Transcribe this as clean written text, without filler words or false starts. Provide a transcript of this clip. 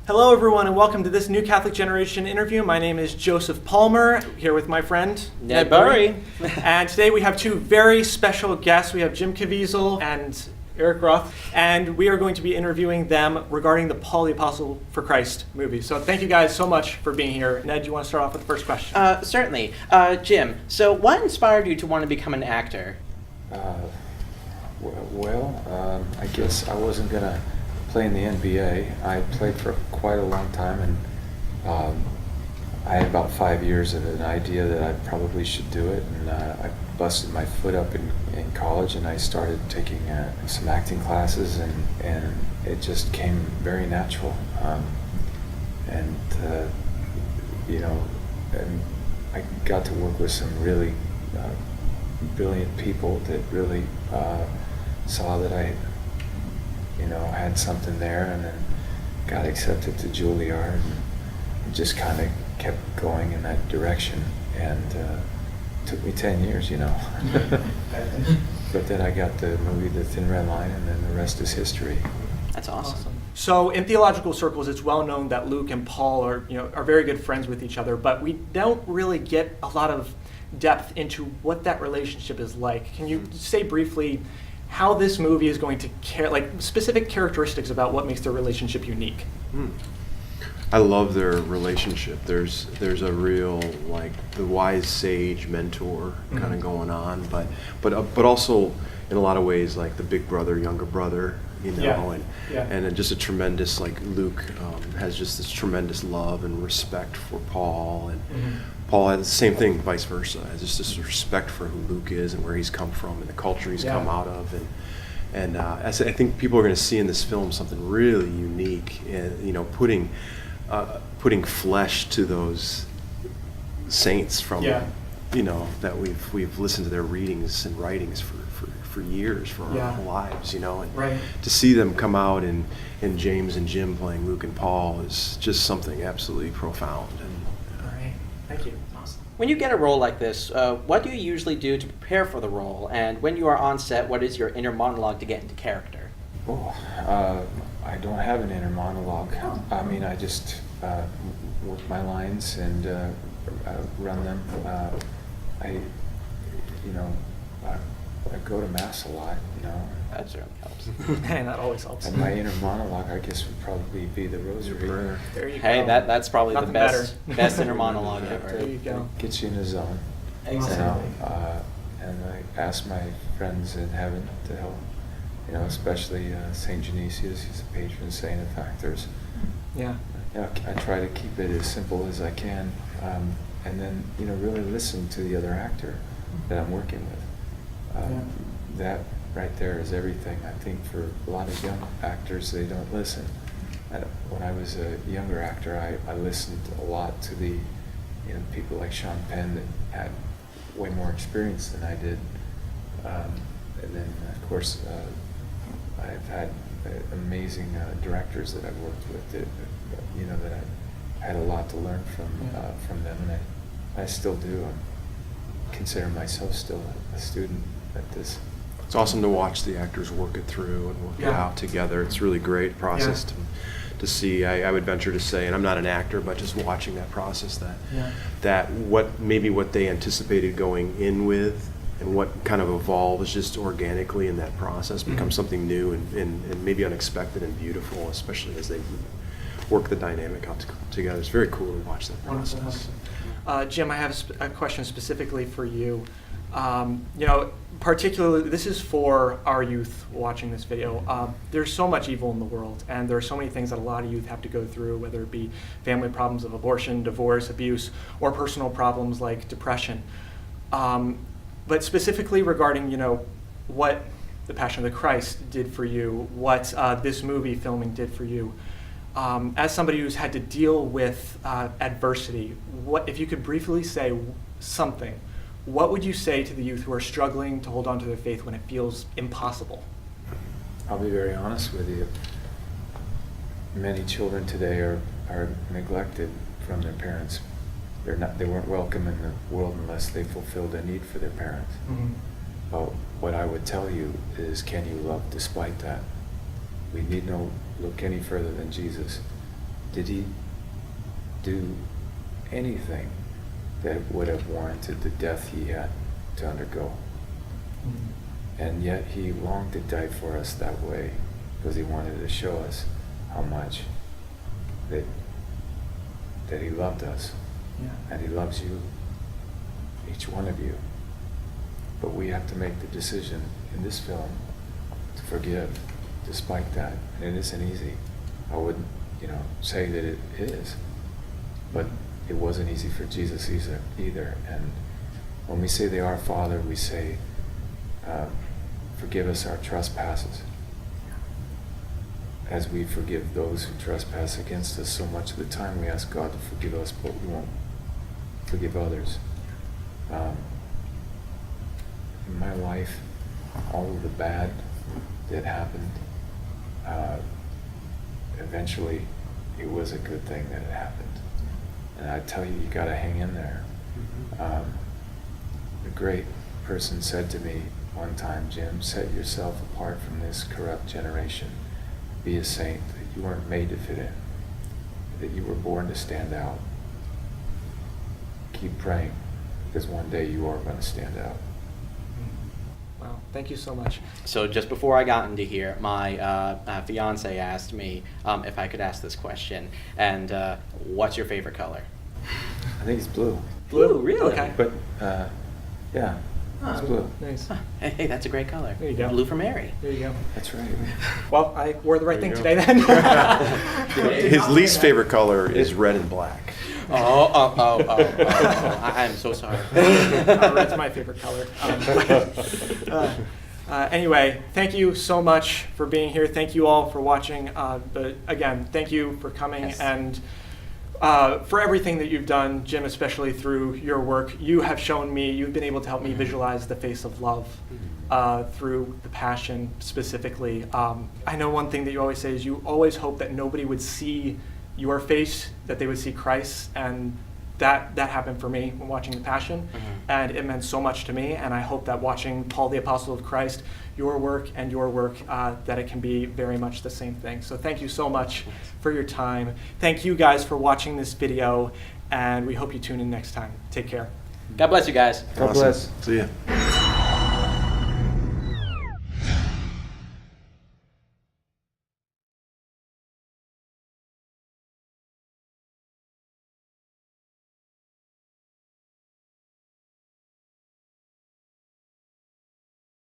Hello, everyone, and welcome to this New Catholic Generation interview. My name is Joseph Palmer, here with my friend Ned Burry. And today we have two very special guests. We have Jim Caviezel and Eric Groth, and we are going to be interviewing them regarding the Paul the Apostle for Christ movie. So thank you guys so much for being here. Ned, you want to start off with the first question? Certainly. Jim, so what inspired you to want to become an actor? I guess I wasn't going to play in the NBA. I played for quite a long time, and I had about 5 years of an idea that I probably should do it, and I busted my foot up in college, and I started taking some acting classes, and it just came very natural. And I got to work with some really brilliant people that really saw that I had something there, and then got accepted to Juilliard, and just kind of kept going in that direction, and took me 10 years, But then I got the movie The Thin Red Line, and then the rest is history. That's awesome. So in theological circles, it's well known that Luke and Paul are very good friends with each other, but we don't really get a lot of depth into what that relationship is like. Can you say briefly how this movie is going to specific characteristics about what makes their relationship unique? I love their relationship. There's a real, the wise sage mentor kind of going on, but also in a lot of ways like the big brother, younger brother, and just a tremendous, Luke has just this tremendous love and respect for Paul, and Paul has the same thing, vice versa, has just this respect for who Luke is and where he's come from and the culture he's come out of, and I think people are going to see in this film something really unique, and putting flesh to those saints from that we've listened to their readings and writings for years, for our whole lives, and to see them come out in James and Jim playing Luke and Paul is just something absolutely profound. All right, thank you. Awesome. When you get a role like this, what do you usually do to prepare for the role? And when you are on set, what is your inner monologue to get into character? I don't have an inner monologue. I mean, I just work my lines and run them. I go to Mass a lot, That certainly helps. And that always helps. And my inner monologue, I guess, would probably be the Rosary. Prayer. There you Hey, go. that's probably Nothing the best inner monologue ever. There you go. Gets you in the zone. Exactly. And I ask my friends in heaven to help, especially St. Genesius. He's a patron saint of actors. Yeah. I try to keep it as simple as I can, and then really listen to the other actor that I'm working with. That right there is everything. I think for a lot of young actors, they don't listen. When I was a younger actor, I listened a lot to the people like Sean Penn that had way more experience than I did, and then of course I've had amazing directors that I've worked with that I had a lot to learn from them, and I still do. I consider myself still a student at this. It's awesome to watch the actors work it through and work it out together. It's really great process to see. I would venture to say, and I'm not an actor, but just watching that process, that what they anticipated going in with and what kind of evolves just organically in that process becomes something new and maybe unexpected and beautiful, especially as they work the dynamic out together. It's very cool to watch that process. Jim, I have a question specifically for you. Particularly, this is for our youth watching this video. There's so much evil in the world, and there are so many things that a lot of youth have to go through, whether it be family problems of abortion, divorce, abuse, or personal problems like depression. But specifically regarding, what The Passion of the Christ did for you, what this movie filming did for you, as somebody who's had to deal with adversity, if you could briefly say something, what would you say to the youth who are struggling to hold on to their faith when it feels impossible? I'll be very honest with you. Many children today are neglected from their parents. They weren't welcome in the world unless they fulfilled a need for their parents. But what I would tell you is, can you love despite that? We need no look any further than Jesus. did he do anything that would have warranted the death he had to undergo? And yet he longed to die for us that way because he wanted to show us how much that he loved us. Yeah. And he loves you, each one of you. But we have to make the decision in this film to forgive despite that. And it isn't easy. I wouldn't, say that it is. But it wasn't easy for Jesus either. And when we say the Our Father, we say, forgive us our trespasses, as we forgive those who trespass against us. So much of the time we ask God to forgive us, but we won't forgive others. In my life, all of the bad that happened, eventually it was a good thing that it happened. And I tell you, you gotta hang in there. A great person said to me one time, Jim, set yourself apart from this corrupt generation. Be a saint, that you weren't made to fit in, that you were born to stand out. Keep praying, because one day you are going to stand out. Wow, thank you so much. So just before I got into here, my fiance asked me if I could ask this question. And what's your favorite color? I think it's blue. Blue, really? Okay. But, yeah, it's blue. Nice. Hey, that's a great color. There you go. Blue for Mary. There you go. That's right. Well, I wore the right There thing you today go. then. His least favorite color is red and black. Oh. I'm so sorry. Red's my favorite color. Anyway, thank you so much for being here. Thank you all for watching. But again, thank you for coming Yes. and for everything that you've done, Jim, especially through your work. You have shown me, you've been able to help me visualize the face of love through the Passion specifically. I know one thing that you always say is you always hope that nobody would see your face, that they would see Christ, and that happened for me when watching the Passion, and it meant so much to me, and I hope that watching Paul the Apostle of Christ, your work, that it can be very much the same thing. So thank you so much for your time. Thank you guys for watching this video, and we hope you tune in next time. Take care. God bless you guys. God bless. See ya.